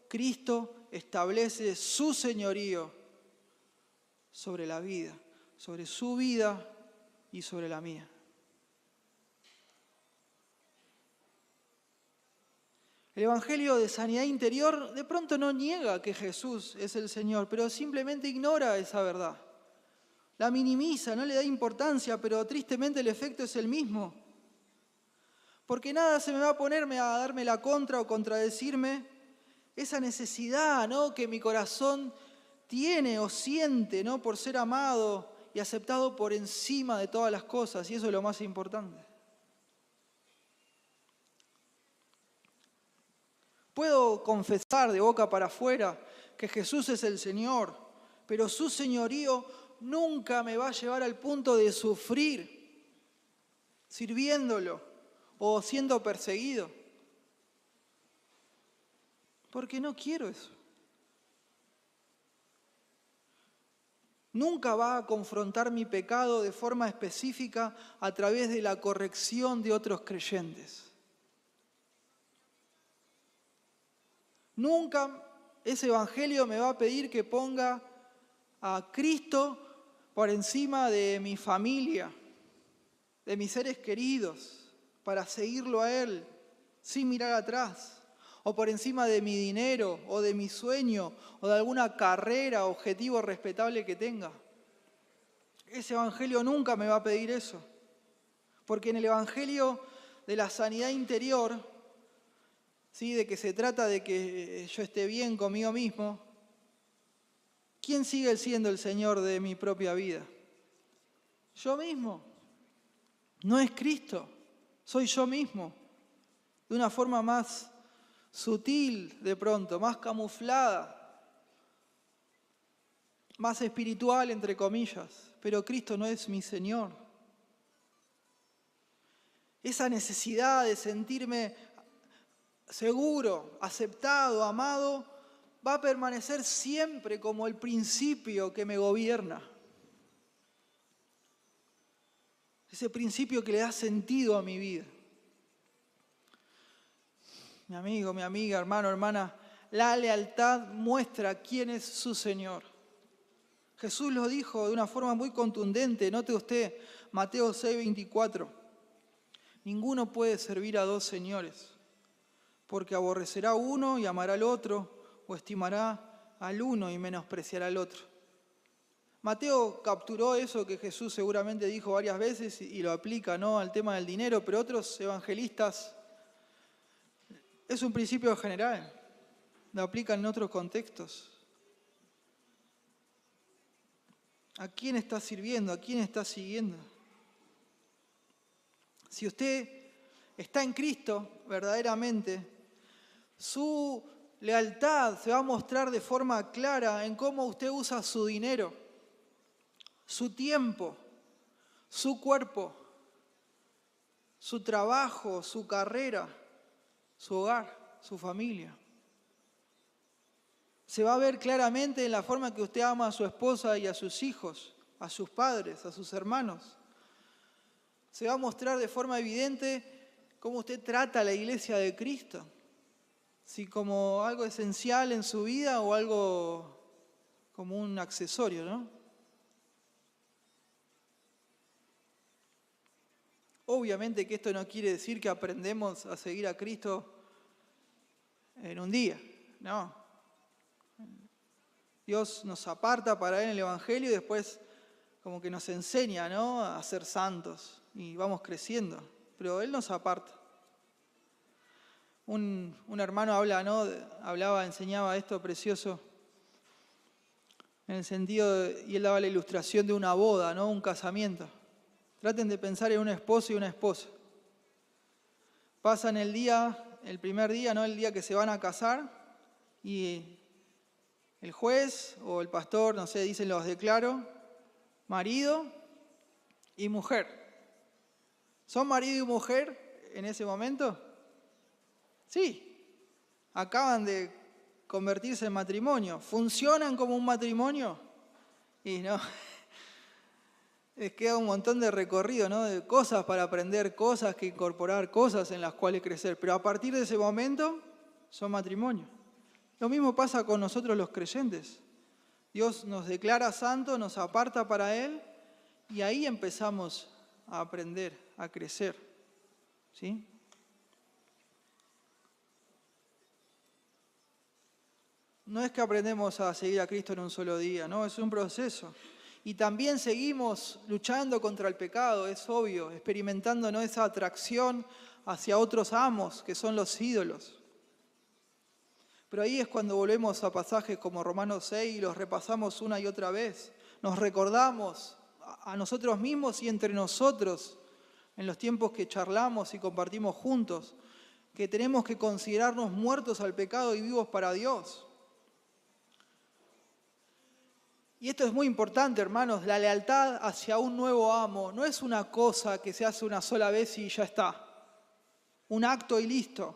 Cristo establece su señorío sobre la vida, sobre su vida y sobre la mía. El evangelio de sanidad interior de pronto no niega que Jesús es el Señor, pero simplemente ignora esa verdad. La minimiza, no le da importancia, pero tristemente el efecto es el mismo. Porque nada se me va a ponerme a darme la contra o contradecirme esa necesidad, ¿no?, que mi corazón tiene o siente, ¿no?, por ser amado y aceptado por encima de todas las cosas, y eso es lo más importante. Puedo confesar de boca para afuera que Jesús es el Señor, pero su señorío nunca me va a llevar al punto de sufrir sirviéndolo o siendo perseguido. Porque no quiero eso. Nunca va a confrontar mi pecado de forma específica a través de la corrección de otros creyentes. Nunca ese evangelio me va a pedir que ponga a Cristo por encima de mi familia, de mis seres queridos, para seguirlo a Él sin mirar atrás, o por encima de mi dinero, o de mi sueño, o de alguna carrera, objetivo respetable que tenga. Ese evangelio nunca me va a pedir eso, porque en el evangelio de la sanidad interior, ¿sí?, de que se trata de que yo esté bien conmigo mismo, ¿quién sigue siendo el Señor de mi propia vida? Yo mismo. No es Cristo, soy yo mismo. De una forma más sutil de pronto, más camuflada, más espiritual entre comillas, pero Cristo no es mi Señor. Esa necesidad de sentirme seguro, aceptado, amado, va a permanecer siempre como el principio que me gobierna. ese principio que le da sentido a mi vida. Mi amigo, mi amiga, hermano, hermana, la lealtad muestra quién es su Señor. Jesús lo dijo de una forma muy contundente, note usted, Mateo 6:24. Ninguno puede servir a dos señores, porque aborrecerá a uno y amará al otro, o estimará al uno y menospreciará al otro. Mateo capturó eso que Jesús seguramente dijo varias veces y lo aplica, ¿no?, al tema del dinero, pero otros evangelistas, es un principio general, lo aplican en otros contextos. ¿A quién está sirviendo? ¿A quién está siguiendo? Si usted está en Cristo verdaderamente, su lealtad se va a mostrar de forma clara en cómo usted usa su dinero, su tiempo, su cuerpo, su trabajo, su carrera, su hogar, su familia. Se va a ver claramente en la forma que usted ama a su esposa y a sus hijos, a sus padres, a sus hermanos. Se va a mostrar de forma evidente cómo usted trata a la iglesia de Cristo. Si como algo esencial en su vida o algo como un accesorio, ¿no? Obviamente que esto no quiere decir que aprendemos a seguir a Cristo en un día, no. Dios nos aparta para Él en el Evangelio y después como que nos enseña, ¿no?, a ser santos y vamos creciendo, pero Él nos aparta. Un hermano enseñaba esto precioso en el sentido, y él daba la ilustración de una boda, ¿no?, un casamiento. Traten de pensar en un esposo y una esposa. Pasan el primer día, ¿no?, el día que se van a casar, y el juez o el pastor, no sé, dicen los declaro, marido y mujer. ¿Son marido y mujer en ese momento? Sí. Acaban de convertirse en matrimonio. ¿Funcionan como un matrimonio? Y no. Les queda un montón de recorrido, ¿no?, de cosas para aprender, cosas que incorporar, cosas en las cuales crecer. Pero a partir de ese momento son matrimonio. Lo mismo pasa con nosotros los creyentes. Dios nos declara santos, nos aparta para Él y ahí empezamos a aprender, a crecer. ¿Sí? No es que aprendemos a seguir a Cristo en un solo día, no, es un proceso. Y también seguimos luchando contra el pecado, es obvio, experimentando, ¿no?, esa atracción hacia otros amos, que son los ídolos. Pero ahí es cuando volvemos a pasajes como Romanos 6 y los repasamos una y otra vez. Nos recordamos a nosotros mismos y entre nosotros, en los tiempos que charlamos y compartimos juntos, que tenemos que considerarnos muertos al pecado y vivos para Dios. Y esto es muy importante, hermanos, la lealtad hacia un nuevo amo no es una cosa que se hace una sola vez y ya está, un acto y listo.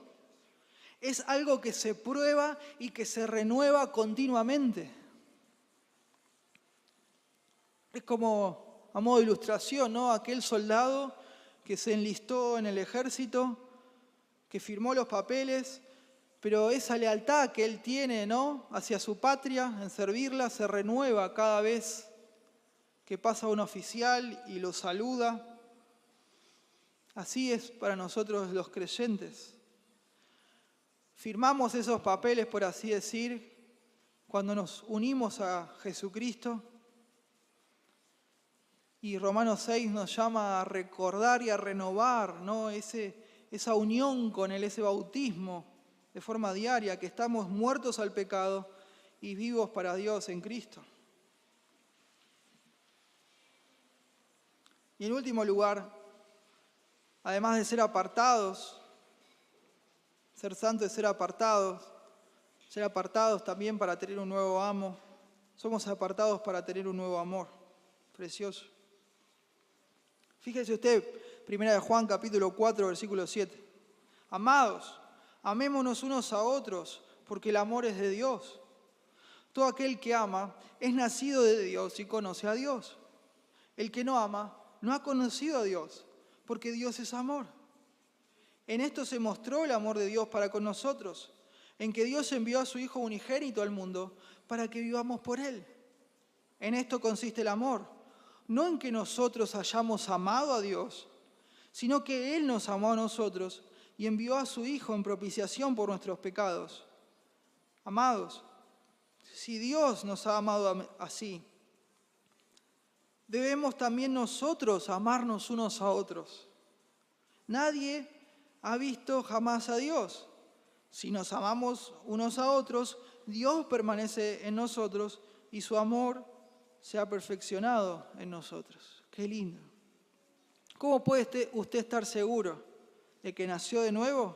Es algo que se prueba y que se renueva continuamente. Es como, a modo de ilustración, ¿no?, aquel soldado que se enlistó en el ejército, que firmó los papeles, pero esa lealtad que él tiene, ¿no?, hacia su patria, en servirla, se renueva cada vez que pasa un oficial y lo saluda. Así es para nosotros los creyentes. Firmamos esos papeles, por así decir, cuando nos unimos a Jesucristo. Y Romanos 6 nos llama a recordar y a renovar, ¿no?, esa unión con Él, ese bautismo de forma diaria, que estamos muertos al pecado y vivos para Dios en Cristo. Y en último lugar, además de ser apartados, ser santos es ser apartados también para tener un nuevo amo. Somos apartados para tener un nuevo amor. Precioso. Fíjese usted, 1 Juan capítulo 4, versículo 7. Amados, amémonos unos a otros, porque el amor es de Dios. Todo aquel que ama es nacido de Dios y conoce a Dios. El que no ama no ha conocido a Dios, porque Dios es amor. En esto se mostró el amor de Dios para con nosotros, en que Dios envió a su Hijo unigénito al mundo para que vivamos por Él. En esto consiste el amor, no en que nosotros hayamos amado a Dios, sino que Él nos amó a nosotros y envió a su Hijo en propiciación por nuestros pecados. Amados, si Dios nos ha amado así, debemos también nosotros amarnos unos a otros. Nadie ha visto jamás a Dios. Si nos amamos unos a otros, Dios permanece en nosotros y su amor se ha perfeccionado en nosotros. Qué lindo. ¿Cómo puede usted estar seguro de que nació de nuevo?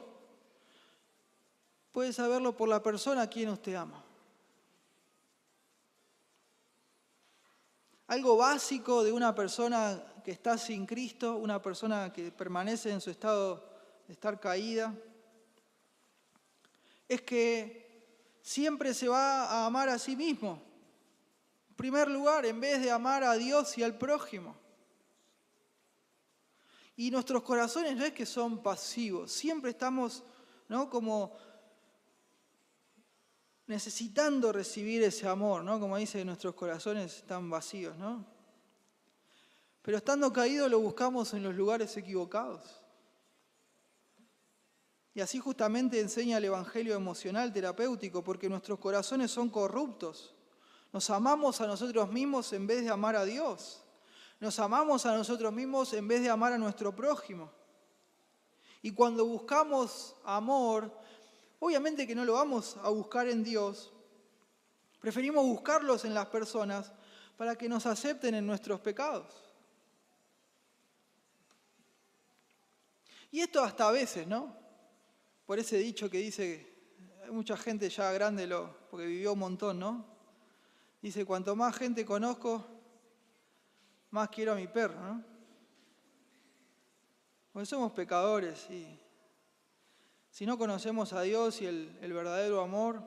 Puede saberlo por la persona a quien usted ama. Algo básico de una persona que está sin Cristo, una persona que permanece en su estado de estar caída, es que siempre se va a amar a sí mismo. En primer lugar, en vez de amar a Dios y al prójimo. Y nuestros corazones no es que son pasivos, siempre estamos, ¿no?, como necesitando recibir ese amor, ¿no? Como dice, nuestros corazones están vacíos, ¿no? Pero estando caídos lo buscamos en los lugares equivocados. Y así justamente enseña el Evangelio emocional terapéutico, porque nuestros corazones son corruptos. Nos amamos a nosotros mismos en vez de amar a Dios. Nos amamos a nosotros mismos en vez de amar a nuestro prójimo. Y cuando buscamos amor, obviamente que no lo vamos a buscar en Dios. Preferimos buscarlos en las personas para que nos acepten en nuestros pecados. Y esto hasta a veces, ¿no? Por ese dicho que dice, hay mucha gente ya grande, porque vivió un montón, ¿no? Dice, cuanto más gente conozco, más quiero a mi perro, ¿no? Porque somos pecadores y si no conocemos a Dios y el verdadero amor,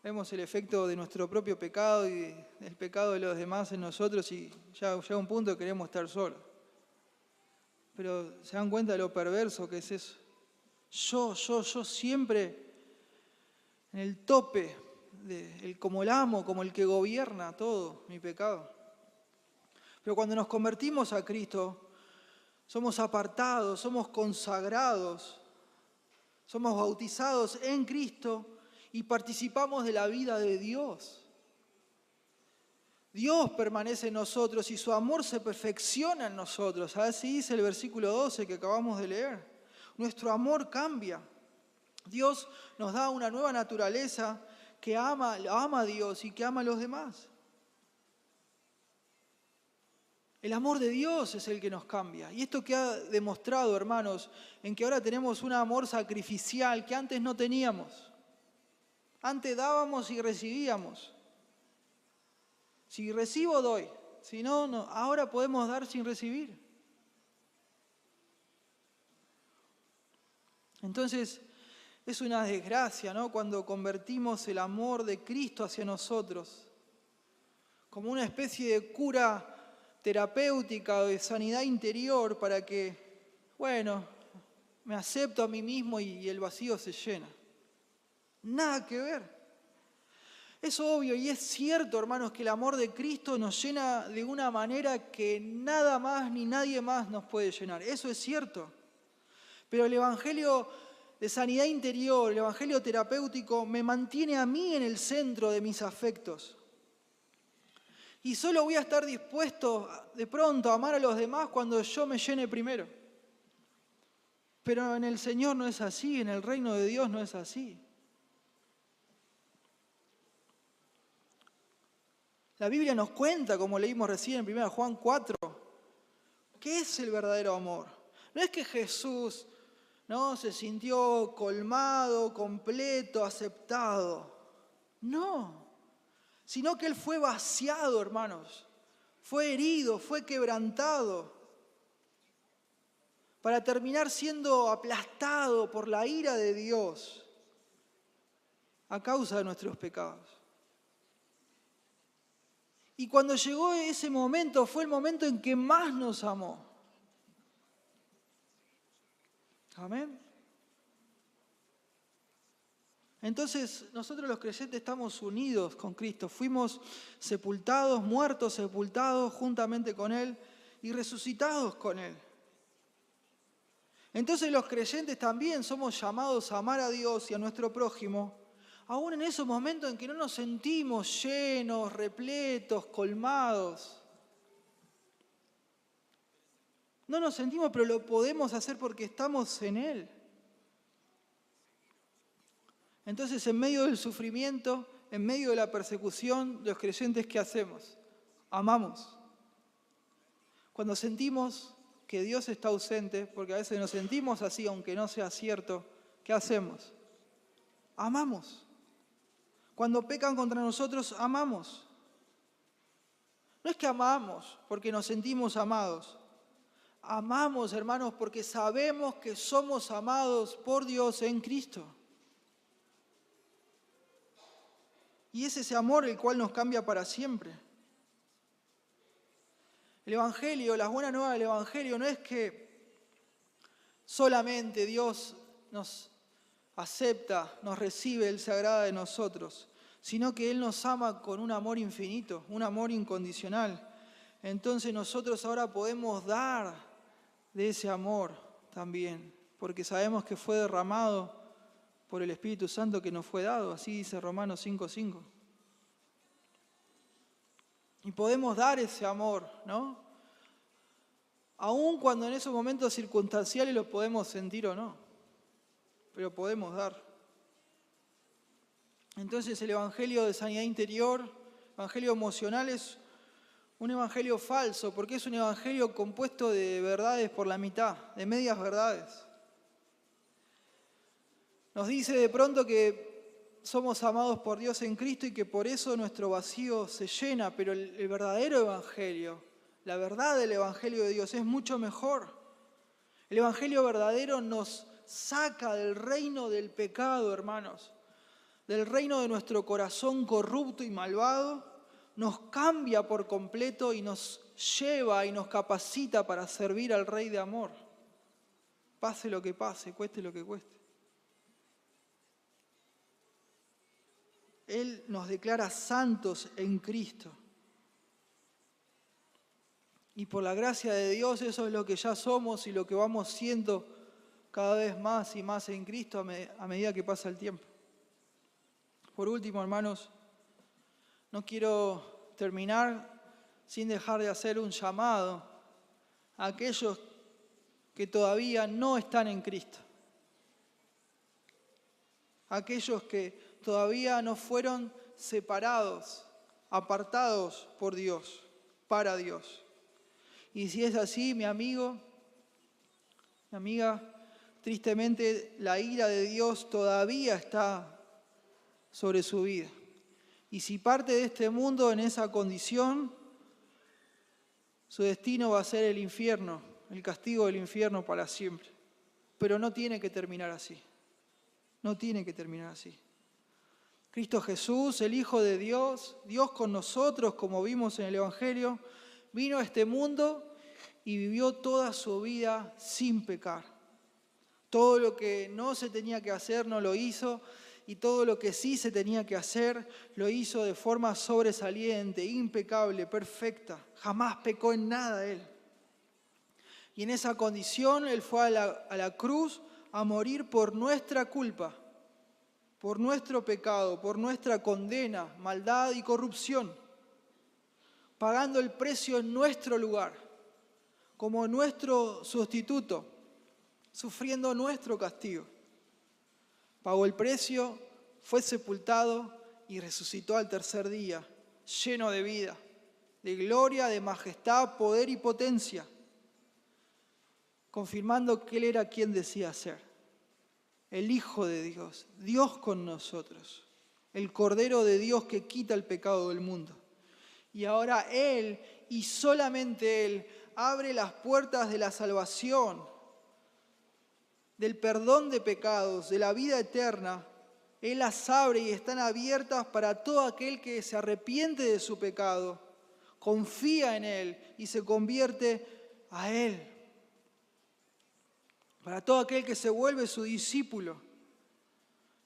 vemos el efecto de nuestro propio pecado y del pecado de los demás en nosotros y ya llega un punto que queremos estar solos. Pero se dan cuenta de lo perverso que es eso. Yo siempre en el tope, como el amo, como el que gobierna todo mi pecado. Pero cuando nos convertimos a Cristo, somos apartados, somos consagrados, somos bautizados en Cristo y participamos de la vida de Dios. Dios permanece en nosotros y su amor se perfecciona en nosotros. Así dice el versículo 12 que acabamos de leer. Nuestro amor cambia. Dios nos da una nueva naturaleza que ama a Dios y que ama a los demás. El amor de Dios es el que nos cambia. Y esto que ha demostrado, hermanos, en que ahora tenemos un amor sacrificial que antes no teníamos. Antes dábamos y recibíamos. Si recibo, doy. Si no, no. Ahora podemos dar sin recibir. Entonces, es una desgracia, ¿no?, cuando convertimos el amor de Cristo hacia nosotros como una especie de cura terapéutica o de sanidad interior para que, bueno, me acepto a mí mismo y el vacío se llena. Nada que ver. Es obvio y es cierto, hermanos, que el amor de Cristo nos llena de una manera que nada más ni nadie más nos puede llenar. Eso es cierto. Pero el Evangelio de sanidad interior, el Evangelio terapéutico, me mantiene a mí en el centro de mis afectos. Y solo voy a estar dispuesto de pronto a amar a los demás cuando yo me llene primero. Pero en el Señor no es así, en el reino de Dios no es así. La Biblia nos cuenta, como leímos recién en 1 Juan 4, ¿qué es el verdadero amor? No es que Jesús, ¿no?, se sintió colmado, completo, aceptado. No, sino que Él fue vaciado, hermanos. Fue herido, fue quebrantado, para terminar siendo aplastado por la ira de Dios a causa de nuestros pecados. Y cuando llegó ese momento, fue el momento en que más nos amó. Amén. Entonces, nosotros los creyentes estamos unidos con Cristo. Fuimos sepultados, muertos, sepultados juntamente con Él y resucitados con Él. Entonces los creyentes también somos llamados a amar a Dios y a nuestro prójimo, aún en esos momentos en que no nos sentimos llenos, repletos, colmados. No nos sentimos, pero lo podemos hacer porque estamos en Él. Entonces, en medio del sufrimiento, en medio de la persecución, los creyentes, ¿qué hacemos? Amamos. Cuando sentimos que Dios está ausente, porque a veces nos sentimos así, aunque no sea cierto, ¿qué hacemos? Amamos. Cuando pecan contra nosotros, amamos. No es que amamos porque nos sentimos amados. Amamos, hermanos, porque sabemos que somos amados por Dios en Cristo. Y es ese amor el cual nos cambia para siempre. El Evangelio, las buenas nuevas del Evangelio no es que solamente Dios nos acepta, nos recibe, Él se agrada de nosotros, sino que Él nos ama con un amor infinito, un amor incondicional. Entonces nosotros ahora podemos dar de ese amor también, porque sabemos que fue derramado por el Espíritu Santo que nos fue dado, así dice Romanos 5:5. Y podemos dar ese amor, ¿no? Aun cuando en esos momentos circunstanciales lo podemos sentir o no, pero podemos dar. Entonces el Evangelio de sanidad interior, Evangelio emocional, es un evangelio falso, porque es un evangelio compuesto de verdades por la mitad, de medias verdades. Nos dice de pronto que somos amados por Dios en Cristo y que por eso nuestro vacío se llena, pero el verdadero evangelio, la verdad del evangelio de Dios es mucho mejor. El evangelio verdadero nos saca del reino del pecado, hermanos, del reino de nuestro corazón corrupto y malvado, nos cambia por completo y nos lleva y nos capacita para servir al Rey de amor. Pase lo que pase, cueste lo que cueste. Él nos declara santos en Cristo. Y por la gracia de Dios eso es lo que ya somos y lo que vamos siendo cada vez más y más en Cristo a medida que pasa el tiempo. Por último, hermanos, no quiero terminar sin dejar de hacer un llamado a aquellos que todavía no están en Cristo. Aquellos que todavía no fueron separados, apartados por Dios, para Dios. Y si es así, mi amigo, mi amiga, tristemente la ira de Dios todavía está sobre su vida. Y si parte de este mundo en esa condición, su destino va a ser el infierno, el castigo del infierno para siempre. Pero no tiene que terminar así. No tiene que terminar así. Cristo Jesús, el Hijo de Dios, Dios con nosotros, como vimos en el Evangelio, vino a este mundo y vivió toda su vida sin pecar. Todo lo que no se tenía que hacer no lo hizo, y todo lo que sí se tenía que hacer lo hizo de forma sobresaliente, impecable, perfecta. Jamás pecó en nada Él. Y en esa condición Él fue a la cruz a morir por nuestra culpa, por nuestro pecado, por nuestra condena, maldad y corrupción, pagando el precio en nuestro lugar, como nuestro sustituto, sufriendo nuestro castigo. Pagó el precio, fue sepultado y resucitó al tercer día, lleno de vida, de gloria, de majestad, poder y potencia, confirmando que Él era quien decía ser, el Hijo de Dios, Dios con nosotros, el Cordero de Dios que quita el pecado del mundo. Y ahora Él, y solamente Él, abre las puertas de la salvación, del perdón de pecados, de la vida eterna. Él las abre y están abiertas para todo aquel que se arrepiente de su pecado confía en Él y se convierte a Él. Para todo aquel que se vuelve su discípulo,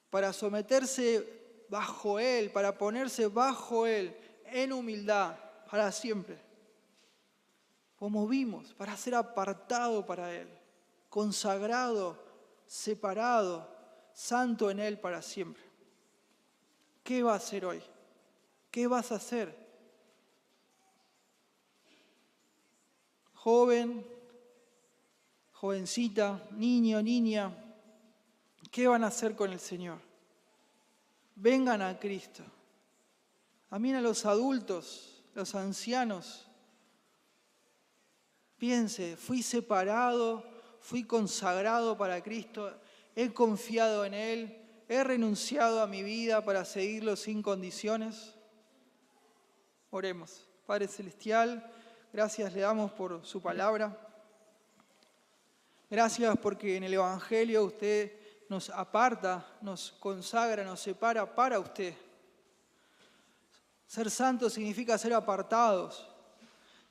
para someterse bajo Él, para ponerse bajo Él en humildad para siempre. Como vimos, para ser apartado para Él, consagrado, separado, santo en Él para siempre. ¿Qué va a hacer hoy? ¿Qué vas a hacer? Joven, jovencita, niño, niña, ¿qué van a hacer con el Señor? Vengan a Cristo. También a los adultos, los ancianos. Piense, fui separado, fui consagrado para Cristo, he confiado en Él, he renunciado a mi vida para seguirlo sin condiciones. Oremos. Padre Celestial, gracias le damos por su palabra. Gracias porque en el Evangelio usted nos aparta, nos consagra, nos separa para usted. Ser santos significa ser apartados.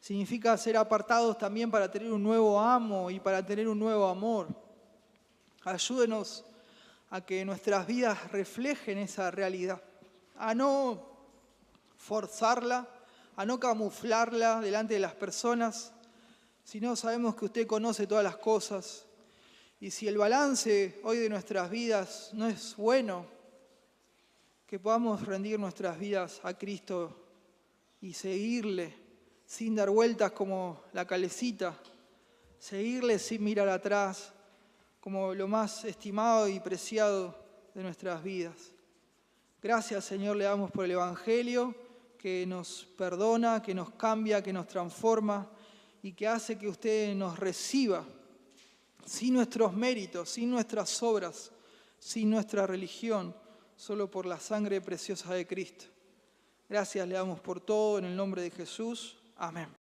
Significa ser apartados también para tener un nuevo amo y para tener un nuevo amor. Ayúdenos a que nuestras vidas reflejen esa realidad, a no forzarla, a no camuflarla delante de las personas, sino sabemos que usted conoce todas las cosas. Y si el balance hoy de nuestras vidas no es bueno, que podamos rendir nuestras vidas a Cristo y seguirle sin dar vueltas como la calecita, seguirle sin mirar atrás, como lo más estimado y preciado de nuestras vidas. Gracias, Señor, le damos por el Evangelio, que nos perdona, que nos cambia, que nos transforma y que hace que usted nos reciba sin nuestros méritos, sin nuestras obras, sin nuestra religión, solo por la sangre preciosa de Cristo. Gracias le damos por todo, en el nombre de Jesús. Amén.